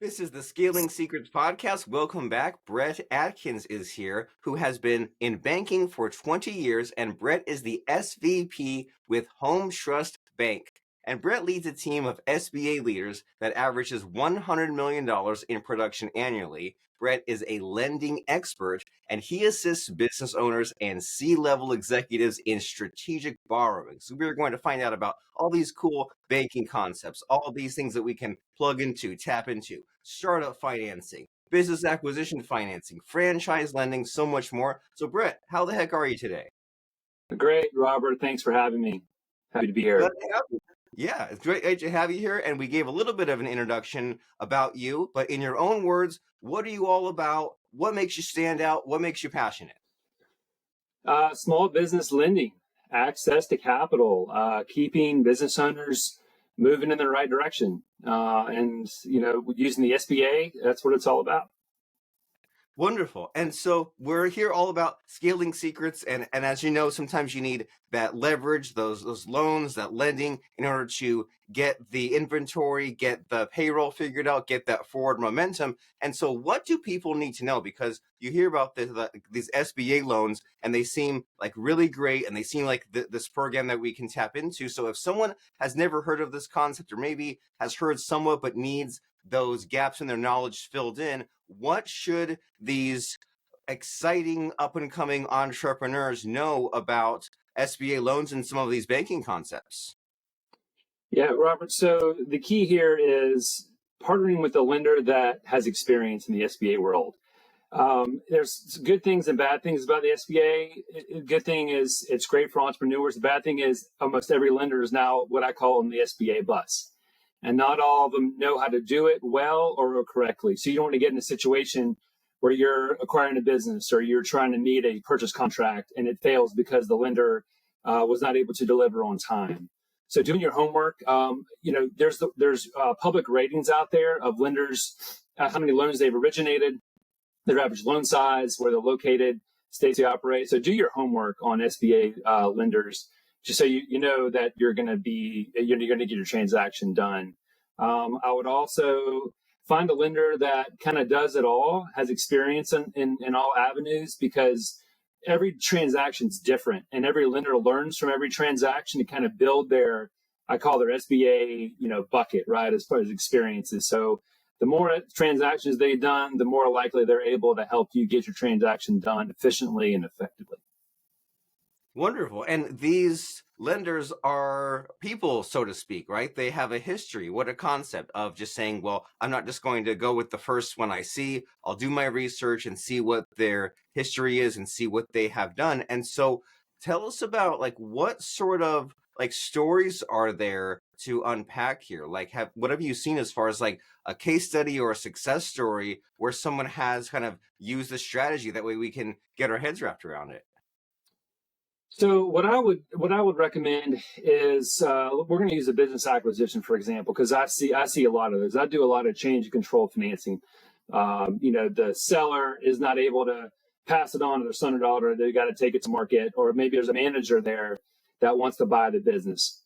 This is the Scaling Secrets podcast. Welcome back. Brett Atkins is here, who has been in banking for 20 years, and Brett is the SVP with Home Trust Bank. And Brett leads a team of SBA leaders that averages $100 million in production annually. Brett is a lending expert, and he assists business owners and C-level executives in strategic borrowing. So we're going to find out about all these cool banking concepts, all these things that we can plug into, tap into, startup financing, business acquisition financing, franchise lending, so much more. So Brett, how the heck are you today? Great, Robert. Thanks for having me. Happy to be here. Glad to have you. Yeah, it's great to have you here. And we gave a little bit of an introduction about you, but in your own words, what are you all about? What makes you stand out? What makes you passionate? Small business lending, access to capital, keeping business owners moving in the right direction. Using the SBA, that's what it's all about. Wonderful. And so we're here all about scaling secrets. And as you know, sometimes you need that leverage, those loans, that lending in order to get the inventory, get the payroll figured out, get that forward momentum. And so what do people need to know? Because you hear about these SBA loans and they seem like really great and they seem like this program that we can tap into. So if someone has never heard of this concept or maybe has heard somewhat but needs those gaps in their knowledge filled in, what should these exciting up and coming entrepreneurs know about SBA loans and some of these banking concepts? Yeah, Robert. So the key here is partnering with a lender that has experience in the SBA world. There's good things and bad things about the SBA. Good thing is it's great for entrepreneurs. The bad thing is almost every lender is now what I call on the SBA bus. And not all of them know how to do it well or correctly. So you don't want to get in a situation where you're acquiring a business or you're trying to meet a purchase contract and it fails because the lender was not able to deliver on time. So doing your homework, there's public ratings out there of lenders, how many loans they've originated, their average loan size, where they're located, states they operate. So do your homework on SBA lenders, just so you know that you're going to get your transaction done. I would also find a lender that kind of does it all, has experience in all avenues, because every transaction is different and every lender learns from every transaction to kind of build I call their SBA, bucket, right, as far as experiences. So the more transactions they've done, the more likely they're able to help you get your transaction done efficiently and effectively. Wonderful. And these lenders are people, so to speak, right? They have a history. What a concept of just saying, well, I'm not just going to go with the first one I see. I'll do my research and see what their history is and see what they have done. And so tell us about what sort of stories are there to unpack here? What have you seen as far as a case study or a success story where someone has kind of used the strategy? That way we can get our heads wrapped around it. So what I would recommend is we're going to use a business acquisition, for example, because I see a lot of those. I do a lot of change and control financing. The seller is not able to pass it on to their son or daughter. They got to take it to market, or maybe there's a manager there that wants to buy the business.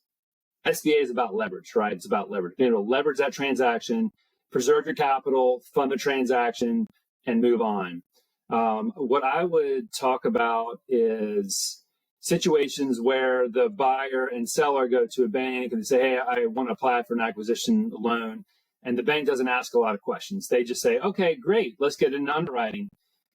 SBA is about leverage, right? It's about leverage. Being able to leverage that transaction, preserve your capital, fund the transaction, and move on. What I would talk about is situations where the buyer and seller go to a bank and they say, hey, I want to apply for an acquisition loan. And the bank doesn't ask a lot of questions. They just say, okay, great, let's get into underwriting.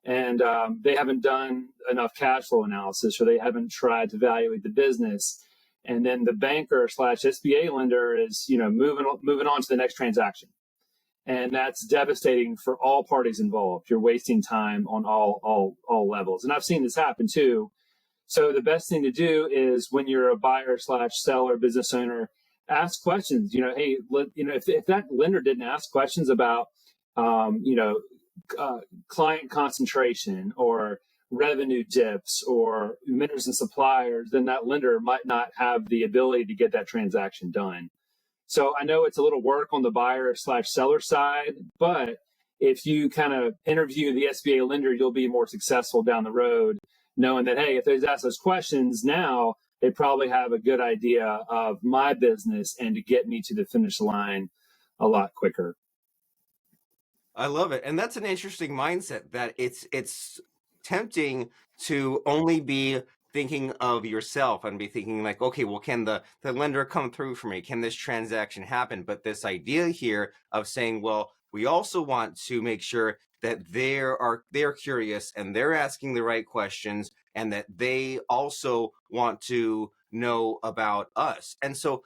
And they haven't done enough cash flow analysis, or they haven't tried to evaluate the business. And then the banker / SBA lender is, moving on to the next transaction. And that's devastating for all parties involved. You're wasting time on all levels. And I've seen this happen too. So the best thing to do is, when you're a buyer / seller, business owner, ask questions. Hey, if that lender didn't ask questions about, client concentration or revenue dips or vendors and suppliers, then that lender might not have the ability to get that transaction done. So I know it's a little work on the buyer / seller side, but if you kind of interview the SBA lender, you'll be more successful down the road, knowing that, hey, if they ask those questions now, they probably have a good idea of my business and to get me to the finish line a lot quicker. I love it. And that's an interesting mindset that it's tempting to only be thinking of yourself and be thinking like, okay, well, can the lender come through for me? Can this transaction happen? But this idea here of saying, well, we also want to make sure that they're curious and they're asking the right questions and that they also want to know about us. And so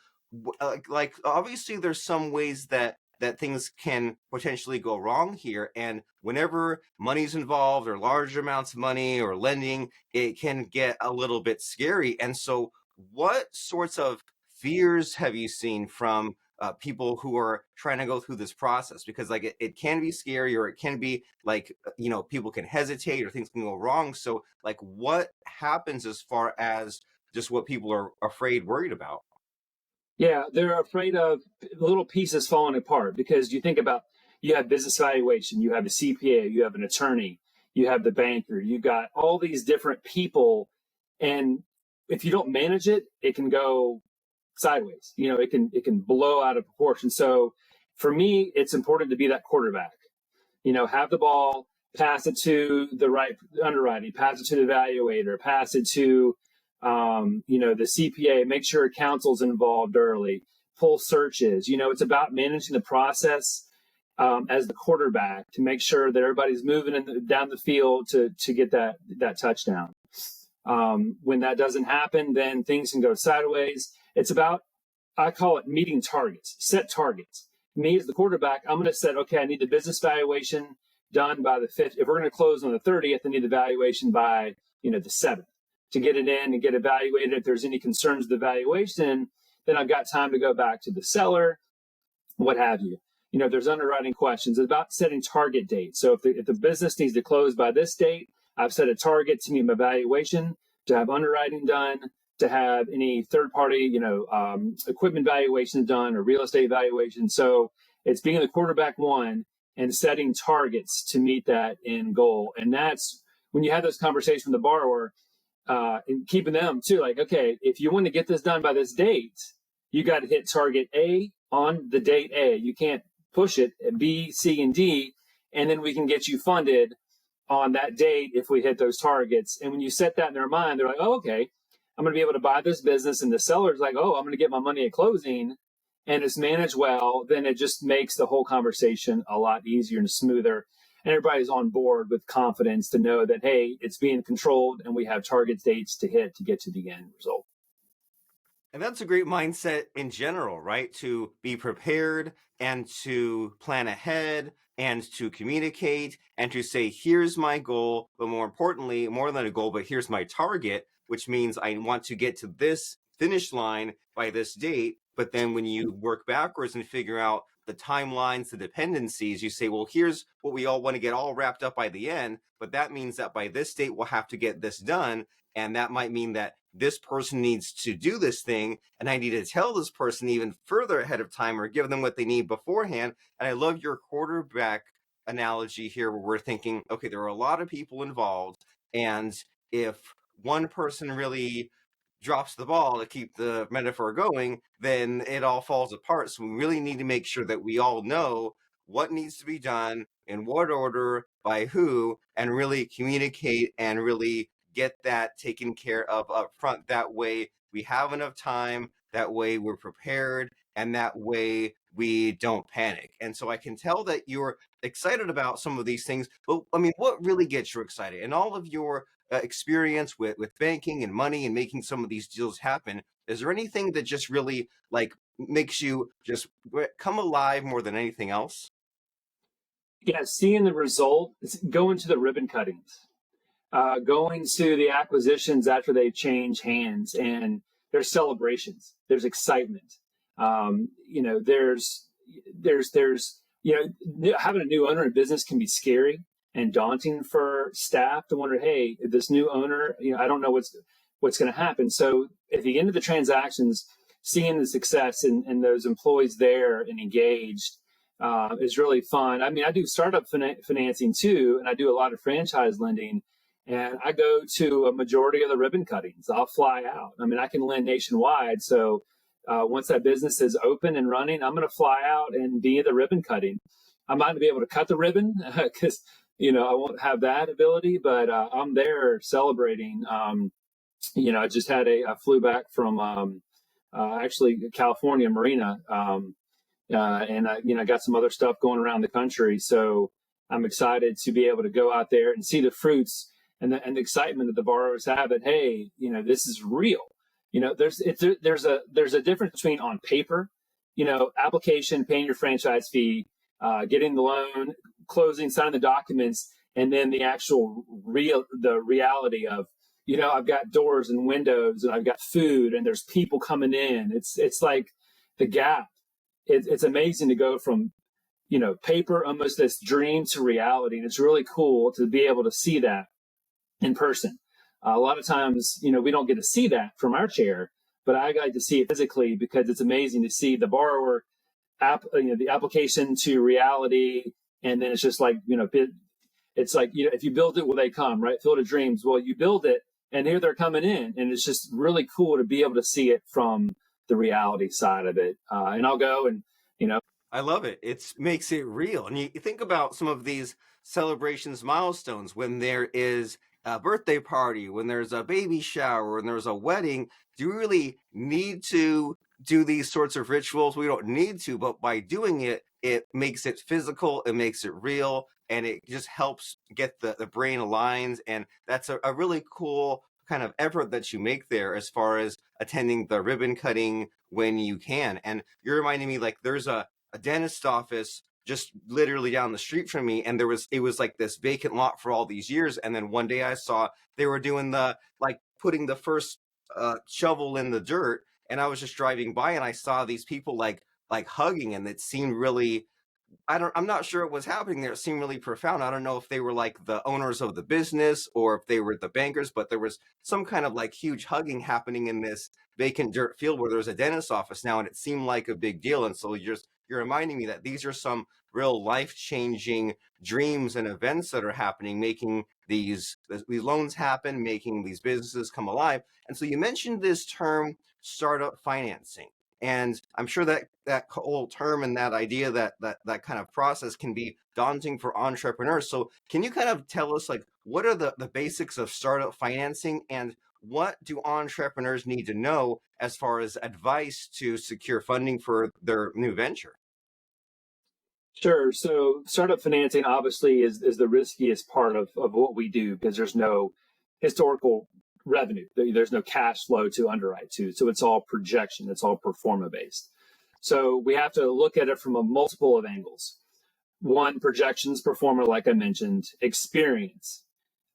like obviously there's some ways that things can potentially go wrong here. And whenever money's involved or large amounts of money or lending, it can get a little bit scary. And so, what sorts of fears have you seen from people who are trying to go through this process? Because like it can be scary or it can be like, people can hesitate or things can go wrong. So, like, what happens as far as just what people are afraid, worried about? Yeah, they're afraid of little pieces falling apart because you think about you have business valuation, you have a CPA, you have an attorney, you have the banker, you got all these different people, and if you don't manage it, it can go sideways. It can blow out of proportion. So for me, it's important to be that quarterback. Have the ball, pass it to the right underwriting, pass it to the evaluator, pass it to the CPA, make sure counsel's involved early, pull searches. It's about managing the process as the quarterback to make sure that everybody's moving down the field to get that touchdown. When that doesn't happen, then things can go sideways. It's about, I call it meeting targets, set targets. Me as the quarterback, I'm going to set, okay, I need the business valuation done by the 5th. If we're going to close on the 30th, I need the valuation by, the 7th to get it in and get evaluated. If there's any concerns with the valuation, then I've got time to go back to the seller, what have you. If there's underwriting questions, it's about setting target dates. So if the business needs to close by this date, I've set a target to meet my valuation, to have underwriting done, to have any third party, equipment valuations done or real estate valuation. So it's being the quarterback one and setting targets to meet that end goal. And that's when you have those conversations with the borrower, and keeping them too, like, okay, if you want to get this done by this date, you got to hit target A on the date A. You can't push it at B, C, and D, and then we can get you funded on that date if we hit those targets. And when you set that in their mind, they're like, oh, okay, I'm going to be able to buy this business. And the seller's like, oh, I'm going to get my money at closing, and it's managed well. Then it just makes the whole conversation a lot easier and smoother. And everybody's on board with confidence to know that, hey, it's being controlled and we have target dates to hit to get to the end result. And that's a great mindset in general, right? To be prepared and to plan ahead and to communicate and to say, here's my goal, but more importantly, more than a goal, but here's my target, which means I want to get to this finish line by this date. But then when you work backwards and figure out the timelines, the dependencies, you say, well, here's what we all want to get all wrapped up by the end. But that means that by this date, we'll have to get this done. And that might mean that this person needs to do this thing, and I need to tell this person even further ahead of time or give them what they need beforehand. And I love your quarterback analogy here, where we're thinking, okay, there are a lot of people involved, and if one person really drops the ball, to keep the metaphor going, then it all falls apart. So we really need to make sure that we all know what needs to be done, in what order, by who, and really communicate and really get that taken care of up front. That way we have enough time, that way we're prepared, and that way we don't panic. And so I can tell that you're excited about some of these things. But I mean, what really gets you excited? In all of your experience with banking and money and making some of these deals happen, is there anything that just really like makes you just come alive more than anything else? Yeah, seeing the result, going to the ribbon cuttings, going to the acquisitions after they change hands, and there's celebrations, there's excitement. Having a new owner in business can be scary and daunting for staff to wonder, hey, this new owner, I don't know what's going to happen. So at the end of the transactions, seeing the success and those employees there and engaged is really fun. I mean, I do startup financing too, and I do a lot of franchise lending. And I go to a majority of the ribbon cuttings. I'll fly out. I mean, I can lend nationwide. So once that business is open and running, I'm going to fly out and be at the ribbon cutting. I'm not going to be able to cut the ribbon because I won't have that ability, but I'm there celebrating. I just had I flew back from actually California Marina, and I got some other stuff going around the country. So I'm excited to be able to go out there and see the fruits and the excitement that the borrowers have. That hey, this is real. There's a difference between on paper, application, paying your franchise fee, getting the loan, closing, signing the documents, and then the actual the reality of, I've got doors and windows and I've got food and there's people coming in. It's like the gap. It's amazing to go from, paper, almost this dream to reality. And it's really cool to be able to see that in person. A lot of times, we don't get to see that from our chair, but I like to see it physically because it's amazing to see the borrower the application to reality. And then it's just like, it's like, if you build it, will they come, right? Field of dreams. Well, you build it and here they're coming in. And it's just really cool to be able to see it from the reality side of it. And I'll go and, I love it. It makes it real. And you think about some of these celebrations, milestones, when there is a birthday party, when there's a baby shower, when there's a wedding. Do you really need to do these sorts of rituals? We don't need to, but by doing it, it makes it physical, it makes it real, and it just helps get the brain aligned. And that's a really cool kind of effort that you make there as far as attending the ribbon cutting when you can. And you're reminding me, like, there's a dentist office just literally down the street from me, and it was like this vacant lot for all these years. And then one day I saw they were doing putting the first shovel in the dirt, and I was just driving by and I saw these people like hugging, and it seemed really, I'm not sure what was happening there. It seemed really profound. I don't know if they were like the owners of the business or if they were the bankers, but there was some kind of like huge hugging happening in this vacant dirt field where there's a dentist office now, and it seemed like a big deal. And so you're reminding me that these are some real life-changing dreams and events that are happening, making these loans happen, making these businesses come alive. And so you mentioned this term, startup financing. And I'm sure that whole term and that idea, that kind of process can be daunting for entrepreneurs. So can you kind of tell us, like, what are the basics of startup financing, and what do entrepreneurs need to know as far as advice to secure funding for their new venture? Sure. So startup financing obviously is the riskiest part of what we do because there's no historical revenue. There's no cash flow to underwrite to. So it's all projection. It's all pro forma based. So we have to look at it from a multiple of angles. One, projections, pro forma, like I mentioned, experience.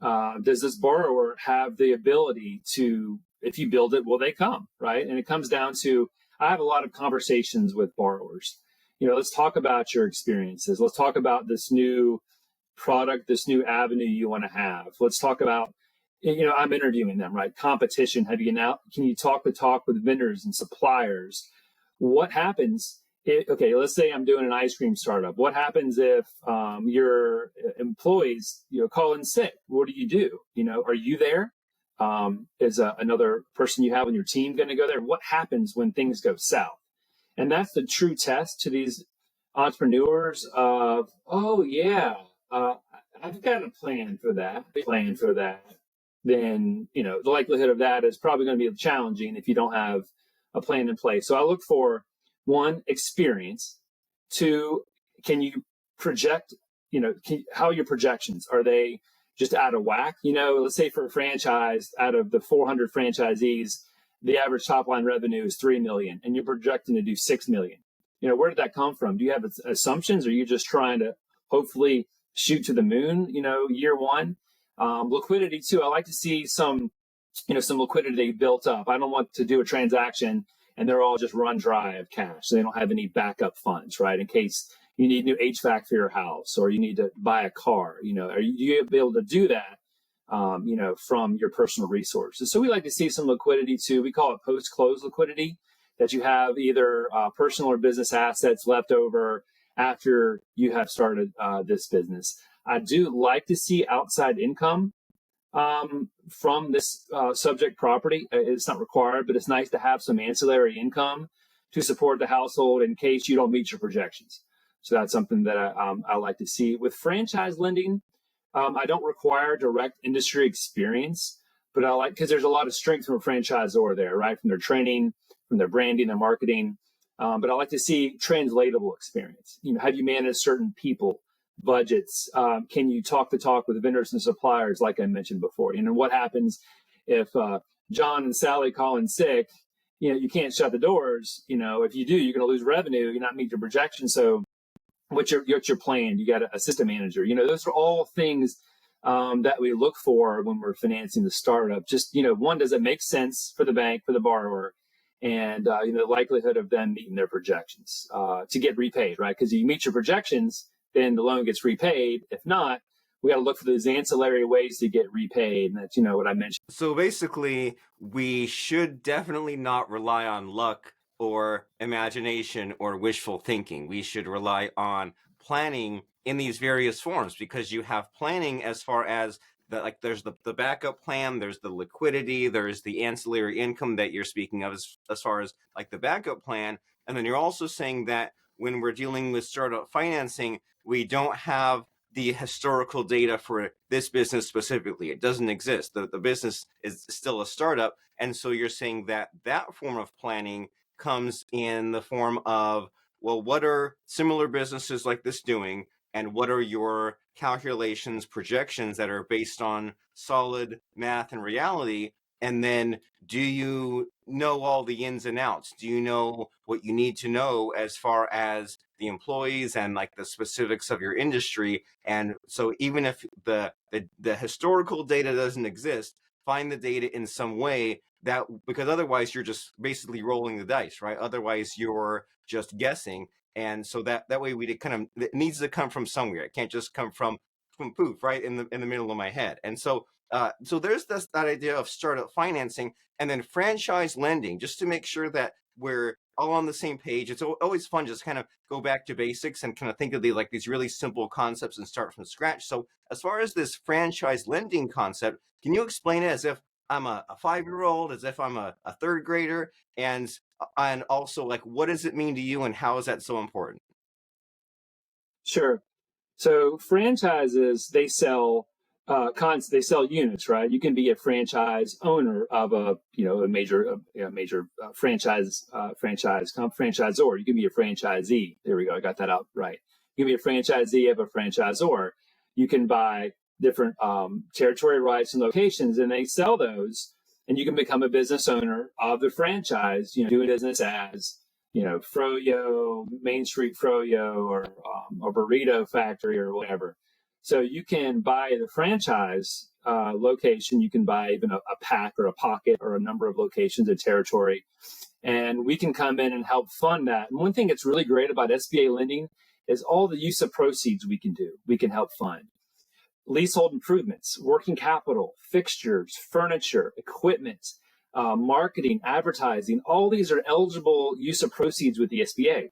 Does this borrower have the ability to, if you build it, will they come, right? And it comes down to, I have a lot of conversations with borrowers. Let's talk about your experiences. Let's talk about this new product, this new avenue you want to have. Let's talk about, I'm interviewing them, right? Competition. Can you talk with vendors and suppliers? What happens okay, let's say I'm doing an ice cream startup. What happens if your employees, call in sick? What do? Are you there? Is another person you have on your team going to go there? What happens when things go south? And that's the true test to these entrepreneurs of, oh yeah, I've got a plan for that. Then, the likelihood of that is probably going to be challenging if you don't have a plan in place. So I look for, one, experience. Two, can you project, how are your projections? Are they just out of whack? Let's say for a franchise, out of the 400 franchisees, the average top line revenue is 3 million and you're projecting to do 6 million. Where did that come from? Do you have assumptions? Or are you just trying to hopefully shoot to the moon, year one? Liquidity too. I like to see some liquidity built up. I don't want to do a transaction and they're all just run dry of cash. So they don't have any backup funds, right? In case you need new HVAC for your house or you need to buy a car, are you able to do that? From your personal resources. So we like to see some liquidity too. We call it post-close liquidity, that you have either personal or business assets left over after you have started this business. I do like to see outside income from this subject property. It's not required, but it's nice to have some ancillary income to support the household in case you don't meet your projections. So that's something that I like to see. With franchise lending, I don't require direct industry experience, but I like, because there's a lot of strength from a franchisor there, right? From their training, from their branding, their marketing. But I like to see translatable experience. Have you managed certain people, budgets? Can you talk the talk with vendors and suppliers, like I mentioned before? What happens if John and Sally call in sick? You can't shut the doors. If you do, you're going to lose revenue. You're not meet your projections. So what's your plan? You got a system manager. Those are all things that we look for when we're financing the startup. Just, one, does it make sense for the bank, for the borrower? And, the likelihood of them meeting their projections to get repaid, right? Because you meet your projections, then the loan gets repaid. If not, we got to look for those ancillary ways to get repaid. And that's, what I mentioned. So basically, we should definitely not rely on luck or imagination or wishful thinking. We should rely on planning in these various forms, because you have planning as far as there's the backup plan, there's the liquidity, there's the ancillary income that you're speaking of as far as like the backup plan. And then you're also saying that when we're dealing with startup financing, we don't have the historical data for this business specifically. It doesn't exist. The business is still a startup. And so you're saying that form of planning comes in the form of, well, what are similar businesses like this doing? And what are your calculations, projections that are based on solid math and reality? And then do you know all the ins and outs? Do you know what you need to know as far as the employees and like the specifics of your industry? And so even if the historical data doesn't exist, find the data in some way, that because otherwise you're just basically rolling the dice, right? Otherwise you're just guessing. And so that way it needs to come from somewhere. It can't just come from poof, right in the middle of my head. And so so there's that idea of startup financing, and then franchise lending, just to make sure that we're all on the same page. It's always fun to just kind of go back to basics and kind of think of these really simple concepts and start from scratch. So as far as this franchise lending concept, can you explain it as if I'm a 5-year-old, as if I'm a third grader, and also like what does it mean to you and how is that so important? Sure. So franchises, they sell they sell units, right? You can be a franchise owner of a major franchisor. You can be a franchisee. There we go. I got that out right. You can be a franchisee of a franchisor. You can buy different territory rights and locations, and they sell those, and you can become a business owner of the franchise. Doing business as Froyo, Main Street Froyo, or a burrito factory or whatever. So you can buy the franchise location. You can buy even a pack or a pocket or a number of locations of territory. And we can come in and help fund that. And one thing that's really great about SBA lending is all the use of proceeds we can do. We can help fund leasehold improvements, working capital, fixtures, furniture, equipment, marketing, advertising. All these are eligible use of proceeds with the SBA.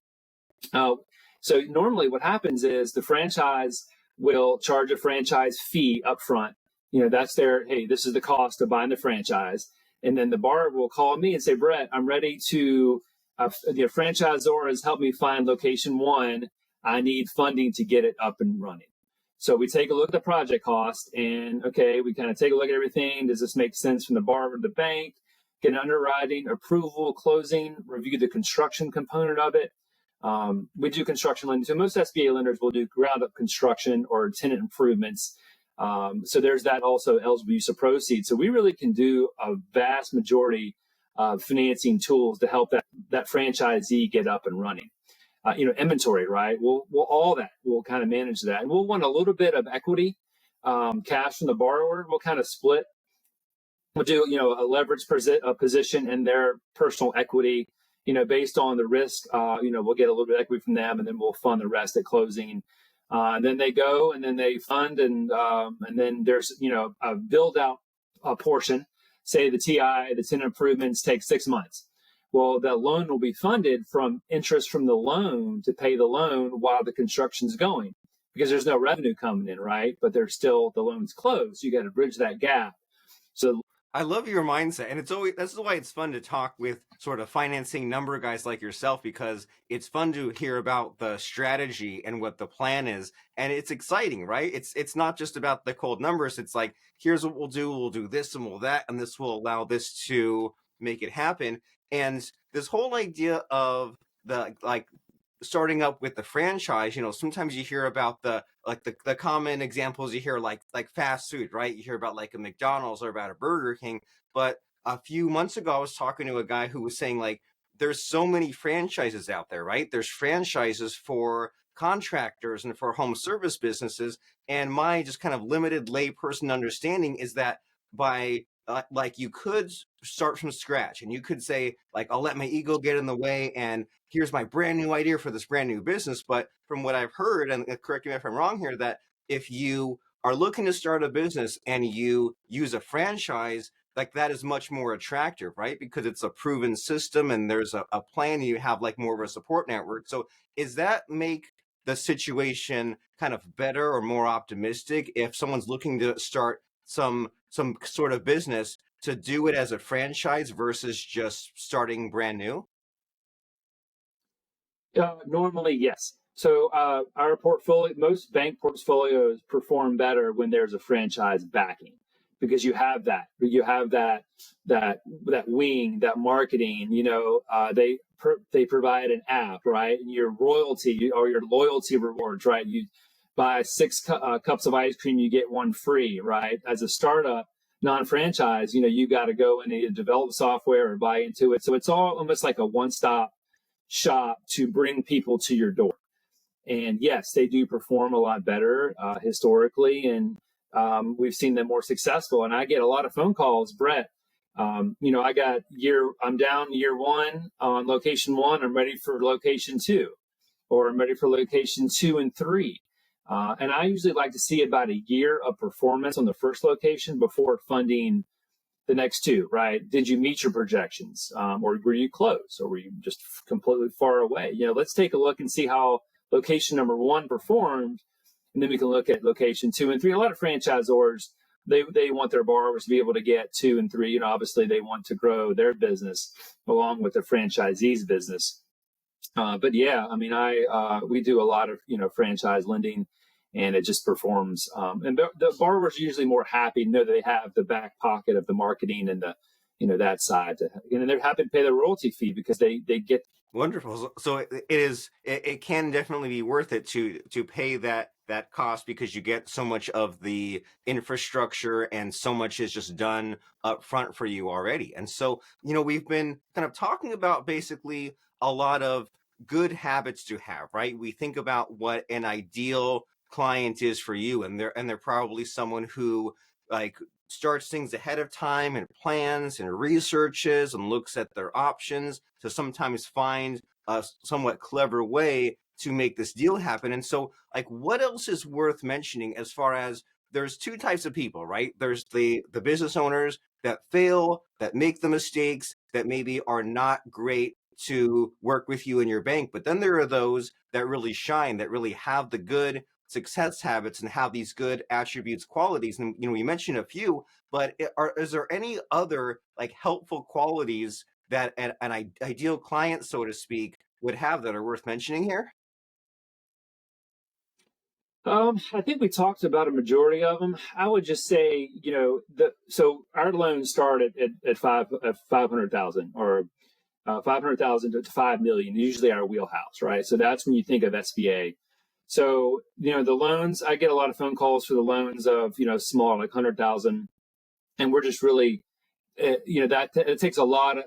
So normally what happens is the franchise will charge a franchise fee up front. That's hey, this is the cost of buying the franchise. And then the borrower will call me and say, Brett, I'm ready to, the franchisor has helped me find location 1. I need funding to get it up and running. So we take a look at the project cost and, okay, we kind of take a look at everything. Does this make sense from the borrower to the bank? Get an underwriting, approval, closing, review the construction component of it. We do construction lending. So most SBA lenders will do ground up construction or tenant improvements. So there's that also eligible use of proceeds. So we really can do a vast majority of financing tools to help that franchisee get up and running. Inventory, right? We'll kind of manage that. And we'll want a little bit of equity, cash from the borrower. We'll kind of split. We'll do, a leverage position in their personal equity, based on the risk. We'll get a little bit of equity from them, and then we'll fund the rest at closing. And then they go, and then they fund, and then there's, a build out portion. Say the TI, the tenant improvements take 6 months. Well, that loan will be funded from interest from the loan to pay the loan while the construction's going, because there's no revenue coming in, right? But there's still, the loan's closed. You got to bridge that gap. So I love your mindset. And it's always, that's why it's fun to talk with sort of financing number guys like yourself, because it's fun to hear about the strategy and what the plan is. And it's exciting, right? It's not just about the cold numbers. It's like, here's what we'll do this and we'll that, and this will allow this to make it happen. And this whole idea of the like starting up with the franchise, sometimes you hear about the common examples you hear, like fast food, right? You hear about like a McDonald's or about a Burger King. But a few months ago, I was talking to a guy who was saying, like, there's so many franchises out there, right? There's franchises for contractors and for home service businesses. And my just kind of limited layperson understanding is that by like you could start from scratch and you could say, like, I'll let my ego get in the way and here's my brand new idea for this brand new business. But from what I've heard, and correct me if I'm wrong here, that if you are looking to start a business and you use a franchise, like that is much more attractive, right? Because it's a proven system and there's a plan and you have like more of a support network. So is that make the situation kind of better or more optimistic if someone's looking to start some sort of business, to do it as a franchise versus just starting brand new? Normally, yes. So our portfolio, most bank portfolios perform better when there's a franchise backing, because you have that wing, that marketing. They provide an app, right? And your royalty or your loyalty rewards, right? You buy six cups of ice cream, you get one free, right? As a startup, non-franchise, you got to go and either develop software or buy into it. So it's all almost like a one-stop shop to bring people to your door. And yes, they do perform a lot better historically, and we've seen them more successful. And I get a lot of phone calls, Brett. I'm down year one on location one. I'm ready for location two, or I'm ready for location two and three. And I usually like to see about a year of performance on the first location before funding the next two, right? Did you meet your projections? Or were you close? Or were you just completely far away? Let's take a look and see how location number one performed. And then we can look at location two and three. A lot of franchisors, they want their borrowers to be able to get two and three. Obviously they want to grow their business along with the franchisee's business. But yeah, I mean, we do a lot of, franchise lending, and it just performs. And the borrowers are usually more happy to know they have the back pocket of the marketing and that side, and they're happy to pay the royalty fee because they get. Wonderful. So it can definitely be worth it to pay that cost, because you get so much of the infrastructure and so much is just done up front for you already. And so, we've been kind of talking about basically a lot of good habits to have, right? We think about what an ideal client is for you, and they're probably someone who, like, starts things ahead of time and plans and researches and looks at their options to sometimes find a somewhat clever way to make this deal happen. And so, like, what else is worth mentioning as far as, there's two types of people, right? There's the business owners that fail, that make the mistakes, that maybe are not great to work with you in your bank. But then there are those that really shine, that really have the good success habits and have these good attributes, qualities. And we mentioned a few, but is there any other like helpful qualities that an ideal client, so to speak, would have that are worth mentioning here? I think we talked about a majority of them. I would just say, so our loans start at 500,000, or 500,000 to 5 million, usually our wheelhouse, right? So that's when you think of SBA. So, the loans, I get a lot of phone calls for the loans of, small, like 100,000. And we're just really, that it takes a large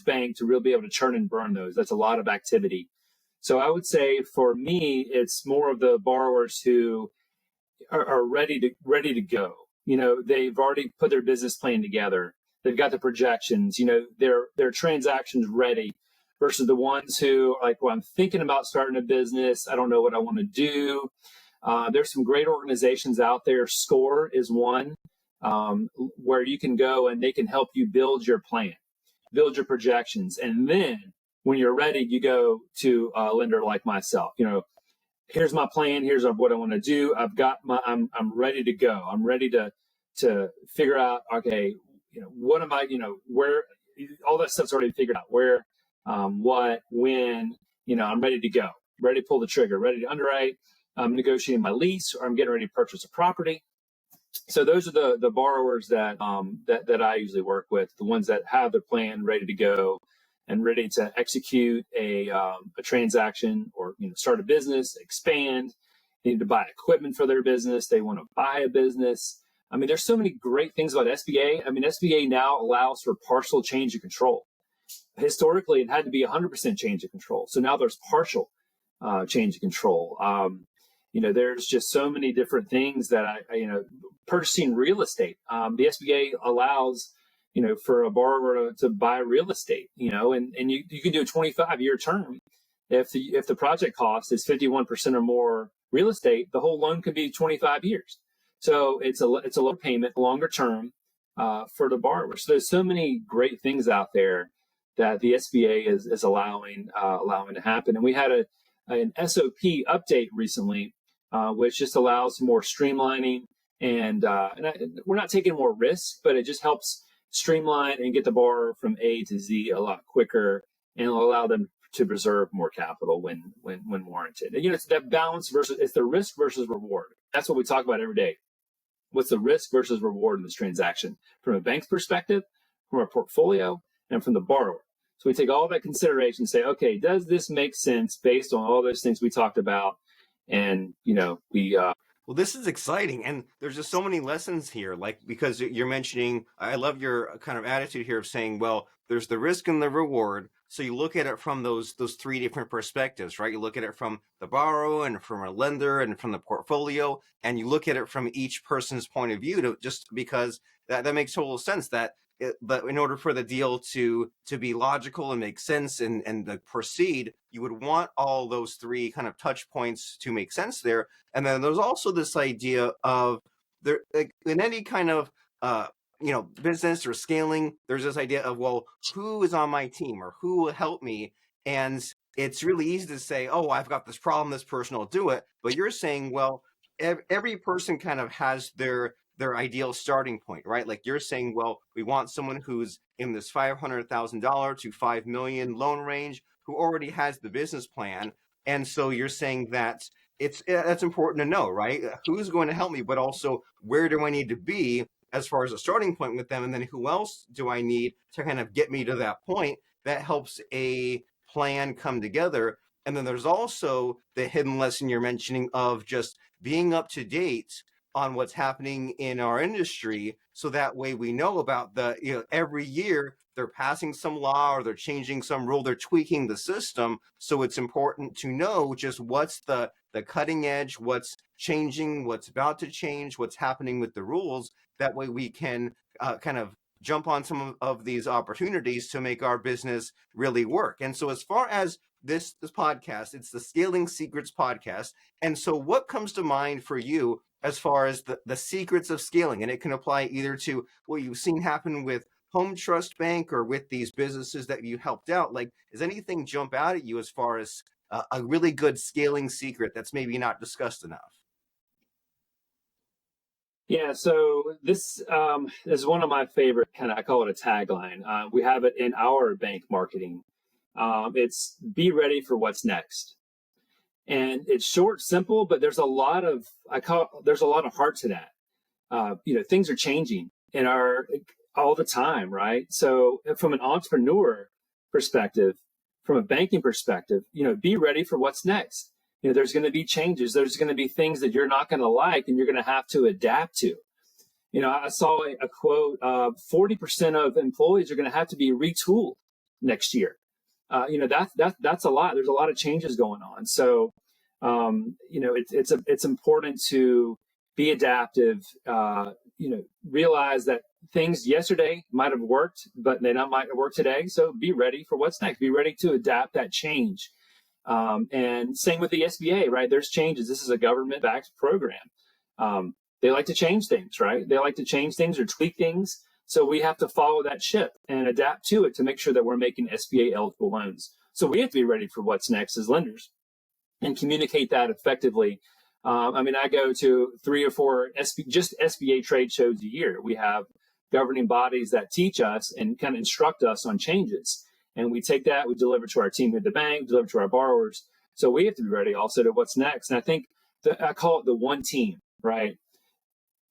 bank to really be able to churn and burn those. That's a lot of activity. So I would say for me, it's more of the borrowers who are ready to go. They've already put their business plan together. They've got the projections. Their transactions ready, versus the ones who are like, well, I'm thinking about starting a business. I don't know what I want to do. There's some great organizations out there. SCORE is one, where you can go and they can help you build your plan, build your projections, and then when you're ready, you go to a lender like myself. Here's my plan. Here's what I want to do. I'm ready to go. I'm ready to figure out, okay, what am I, where all that stuff's already figured out, where, what, when, I'm ready to go, ready to pull the trigger, ready to underwrite, I'm negotiating my lease, or I'm getting ready to purchase a property. So those are the borrowers that I usually work with, the ones that have their plan ready to go and ready to execute a transaction, or start a business, expand. They need to buy equipment for their business. They want to buy a business. I mean, there's so many great things about SBA. I mean, SBA now allows for partial change of control. Historically, it had to be 100% change of control. So now there's partial change of control. There's just so many different things that purchasing real estate. The SBA allows, for a borrower to buy real estate, and you can do a 25-year term. If the project cost is 51% or more real estate, the whole loan could be 25 years. So it's a low payment, longer term for the borrower. So there's so many great things out there that the SBA is allowing to happen. And we had an SOP update recently, which just allows more streamlining, and we're not taking more risk, but it just helps streamline and get the borrower from A to Z a lot quicker, and will allow them to preserve more capital when warranted. And, it's that balance it's the risk versus reward. That's what we talk about every day. What's the risk versus reward in this transaction from a bank's perspective, from a portfolio, and from the borrower? So we take all that consideration and say, okay, does this make sense based on all those things we talked about? And, well, this is exciting. And there's just so many lessons here, because you're mentioning, I love your kind of attitude here of saying, well, there's the risk and the reward. So you look at it from those three different perspectives, right? You look at it from the borrower, and from a lender, and from the portfolio, and you look at it from each person's point of view, just because that makes total sense. But in order for the deal to be logical and make sense and to proceed, you would want all those three kind of touch points to make sense there. And then there's also this idea of there, in any kind of business or scaling, there's this idea of, well, who is on my team, or who will help me? And it's really easy to say, oh, I've got this problem, this person will do it. But you're saying, well, every person kind of has their ideal starting point, right? Like you're saying, well, we want someone who's in this $500,000 to $5 million loan range, who already has the business plan. And so you're saying that that's important to know, right? Who's going to help me, but also where do I need to be as far as a starting point with them? And then who else do I need to kind of get me to that point? That helps a plan come together. And then there's also the hidden lesson you're mentioning of just being up to date on what's happening in our industry, so that way we know about every year they're passing some law, or they're changing some rule, they're tweaking the system. So it's important to know just what's the cutting edge, what's changing, what's about to change, what's happening with the rules. That way we can kind of jump on some of these opportunities to make our business really work. And so as far as this podcast, it's the Scaling Secrets podcast. And so what comes to mind for you as far as the secrets of scaling? And it can apply either to what you've seen happen with Home Trust Bank, or with these businesses that you helped out. Like, does anything jump out at you as far as a really good scaling secret that's maybe not discussed enough? Yeah, so this is one of my favorite I call it a tagline. We have it in our bank marketing. It's be ready for what's next. And it's short, simple, but there's a lot of heart to that. Things are changing all the time, right? So from an entrepreneur perspective, from a banking perspective, be ready for what's next. There's going to be changes. There's going to be things that you're not going to like, and you're going to have to adapt to. I saw a quote, 40% of employees are going to have to be retooled next year. That's a lot. There's a lot of changes going on. So, it's important to be adaptive, realize that things yesterday might have worked, but they might not work today. So be ready for what's next. Be ready to adapt that change. And same with the SBA, right? There's changes. This is a government-backed program. They like to change things, right? They like to change things or tweak things. So we have to follow that ship and adapt to it to make sure that we're making SBA eligible loans. So we have to be ready for what's next as lenders and communicate that effectively I mean, I go to 3 or 4 just SBA trade shows a year. We have governing bodies that teach us and kind of instruct us on changes. And we take that, we deliver to our team at the bank, deliver to our borrowers. So we have to be ready also to what's next. And I think I call it the one team, right?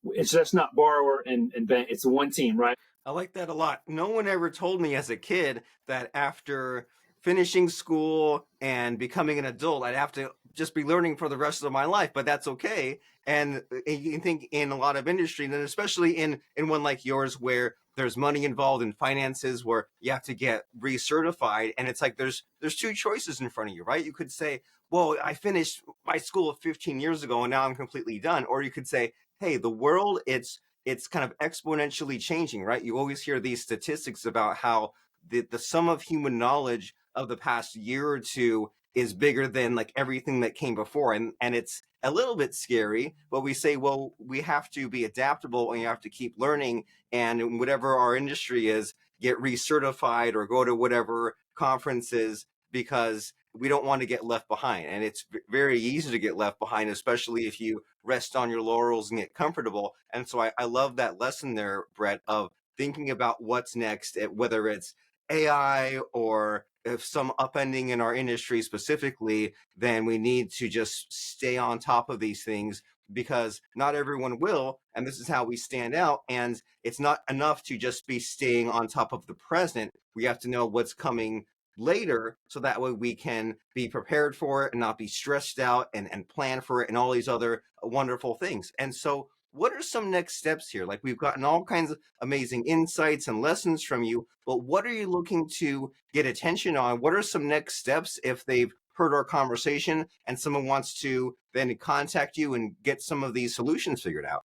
It's just not borrower and bank. It's one team, right? I like that a lot. No one ever told me as a kid that after finishing school and becoming an adult, I'd have to just be learning for the rest of my life, but that's okay. And you can think in a lot of industry, and especially in one like yours where there's money involved in finances where you have to get recertified. And it's like there's two choices in front of you, right? You could say, well, I finished my school 15 years ago and now I'm completely done. Or you could say, hey, the world, it's kind of exponentially changing, right? You always hear these statistics about how the sum of human knowledge of the past year or two is bigger than like everything that came before. And it's a little bit scary, but we say, well, we have to be adaptable and you have to keep learning. And whatever our industry is, get recertified or go to whatever conferences because we don't want to get left behind. And it's very easy to get left behind, especially if you rest on your laurels and get comfortable. And so I love that lesson there, Brett, of thinking about what's next, whether it's AI or if some upending in our industry specifically, then we need to just stay on top of these things because not everyone will. And this is how we stand out. And it's not enough to just be staying on top of the present. We have to know what's coming later so that way we can be prepared for it and not be stressed out and plan for it and all these other wonderful things. And so what are some next steps here? Like we've gotten all kinds of amazing insights and lessons from you, but what are you looking to get attention on? What are some next steps if they've heard our conversation and someone wants to then contact you and get some of these solutions figured out?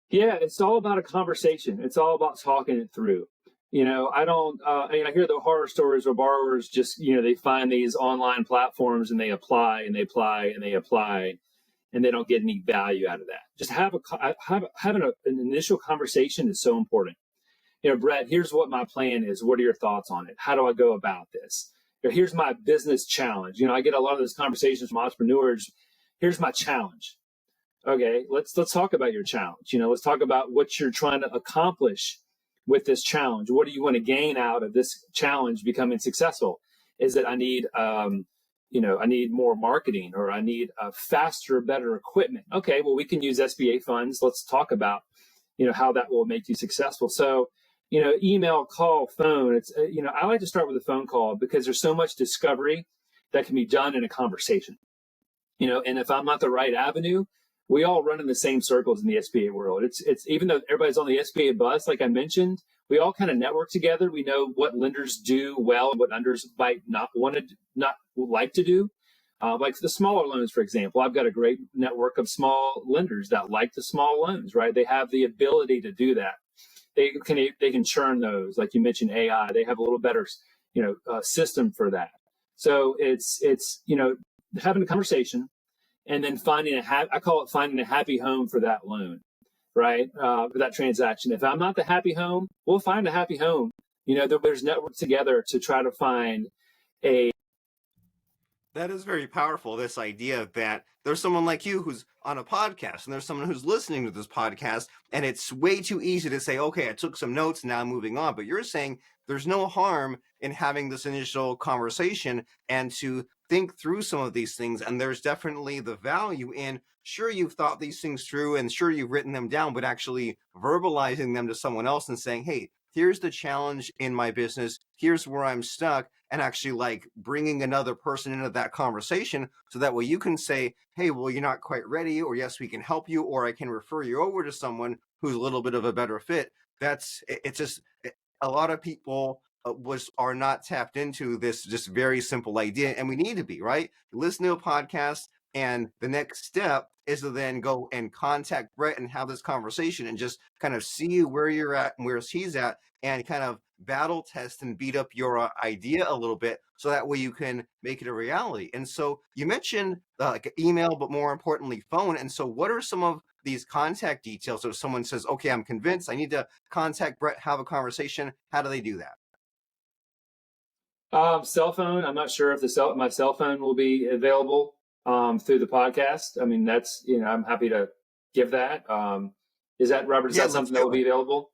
Yeah, it's all about a conversation. It's all about talking it through. I don't, I hear the horror stories where borrowers just, they find these online platforms and they apply and they apply and they apply and they don't get any value out of that. Just having an initial conversation is so important. Brett, here's what my plan is. What are your thoughts on it? How do I go about this? Here's my business challenge. I get a lot of those conversations from entrepreneurs. Here's my challenge. Okay, let's talk about your challenge. Let's talk about what you're trying to accomplish with this challenge. What do you want to gain out of this challenge becoming successful? Is it I need I need more marketing, or I need faster, better equipment. Okay, well, we can use SBA funds. Let's talk about how that will make you successful. So email, call, phone. It's I like to start with a phone call because there's so much discovery that can be done in a conversation. And if I'm not the right avenue, we all run in the same circles in the SBA world. It's even though everybody's on the SBA bus, like I mentioned, we all kind of network together. We know what lenders do well, what lenders might not like to do. Like the smaller loans, for example, I've got a great network of small lenders that like the small loans, right? They have the ability to do that. They can churn those, like you mentioned, AI. They have a little better, system for that. So it's having a conversation, and then I call it finding a happy home for that loan, right? For that transaction. If I'm not the happy home, we'll find a happy home. There's networks together to try to find a. That is very powerful, this idea that there's someone like you who's on a podcast and there's someone who's listening to this podcast, and it's way too easy to say, okay, I took some notes, now I'm moving on. But you're saying there's no harm in having this initial conversation and to think through some of these things. And there's definitely the value in, sure, you've thought these things through and sure, you've written them down, but actually verbalizing them to someone else and saying, hey, here's the challenge in my business, here's where I'm stuck, and actually like bringing another person into that conversation so that way you can say, hey, well, you're not quite ready, or yes, we can help you, or I can refer you over to someone who's a little bit of a better fit. It's just a lot of people are not tapped into this just very simple idea, and we need to be, right? You listen to a podcast, and the next step is to then go and contact Brett and have this conversation and just kind of see where you're at and where he's at, and kind of battle test and beat up your idea a little bit so that way you can make it a reality. And so you mentioned like email, but more importantly, phone. And so what are some of these contact details? So if someone says, okay, I'm convinced I need to contact Brett, have a conversation, how do they do that? Cell phone. I'm not sure if my cell phone will be available. through the podcast. I mean, that's, I'm happy to give that. Is that, Robert, is Yeah, that let's something that do will it. be available?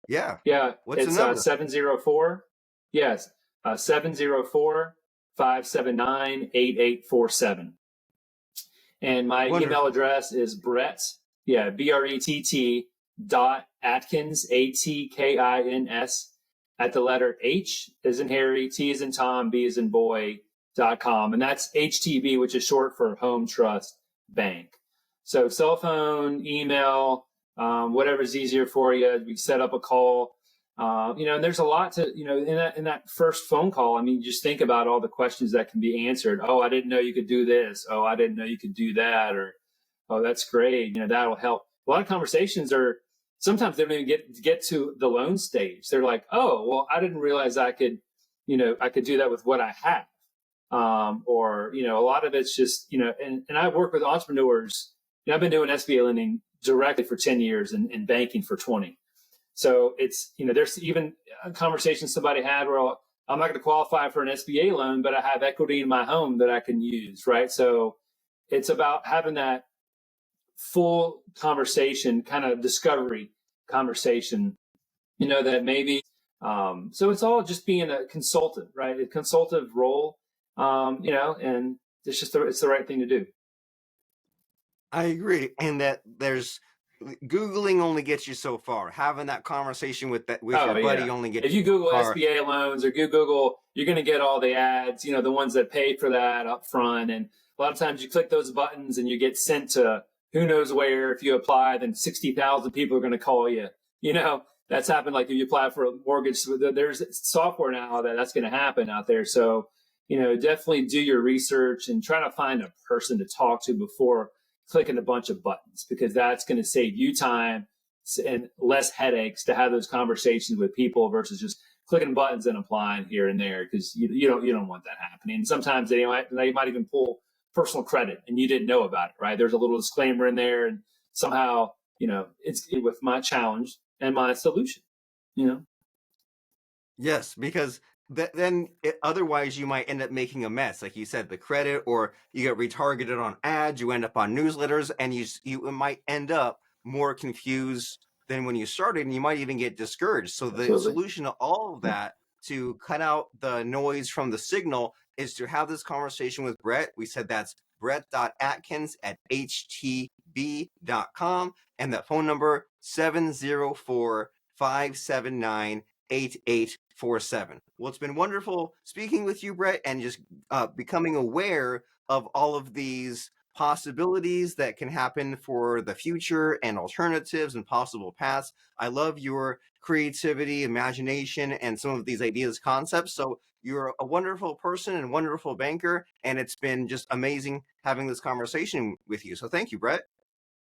Yeah. Yeah, What's the it's number? 704. Yes, 704 579 8847. And my email Wonderful. address is Brett, yeah, BRETT dot Atkins, ATKINS, at the letter H as in Harry, T as in Tom, B as in boy.com. And that's HTB, which is short for Home Trust Bank. So cell phone, email, whatever's easier for you. We set up a call. And there's a lot to, in that first phone call. I mean, just think about all the questions that can be answered. Oh, I didn't know you could do this. Oh, I didn't know you could do that. Or, oh, that's great. That'll help. A lot of conversations are, sometimes they don't even get to the loan stage. They're like, oh, well, I didn't realize I could do that with what I have. Or, a lot of it's just, and I work with entrepreneurs. I've been doing SBA lending directly for 10 years and banking for 20. So it's, there's even a conversation somebody had where I'm not going to qualify for an SBA loan, but I have equity in my home that I can use, right? So it's about having that full conversation, kind of discovery conversation, that maybe, so it's all just being a consultant, right? A consultative role, and it's the right thing to do. I agree. And that there's Googling only gets you so far. Having that conversation with your buddy only gets you. If you Google far. SBA loans or Google, you're going to get all the ads, the ones that pay for that up front. And a lot of times you click those buttons and you get sent to who knows where. If you apply, then 60,000 people are going to call you. That's happened. Like if you apply for a mortgage, there's software now that's going to happen out there. So, definitely do your research and try to find a person to talk to before clicking a bunch of buttons, because that's going to save you time and less headaches to have those conversations with people versus just clicking buttons and applying here and there, because you don't want that happening. And sometimes they might even pull personal credit and you didn't know about it, right? There's a little disclaimer in there, and somehow it's with my challenge and my solution. Yes, because then otherwise you might end up making a mess, like you said, the credit, or you get retargeted on ads, you end up on newsletters, and you might end up more confused than when you started, and you might even get discouraged. So the Absolutely. solution to all of that, to cut out the noise from the signal, is to have this conversation with Brett. We said that's brett.atkins@htb.com, and that phone number 704-579-8847. Well, it's been wonderful speaking with you, Brett, and just becoming aware of all of these possibilities that can happen for the future and alternatives and possible paths. I love your creativity, imagination, and some of these ideas, concepts. So you're a wonderful person and wonderful banker, and it's been just amazing having this conversation with you. So thank you, Brett.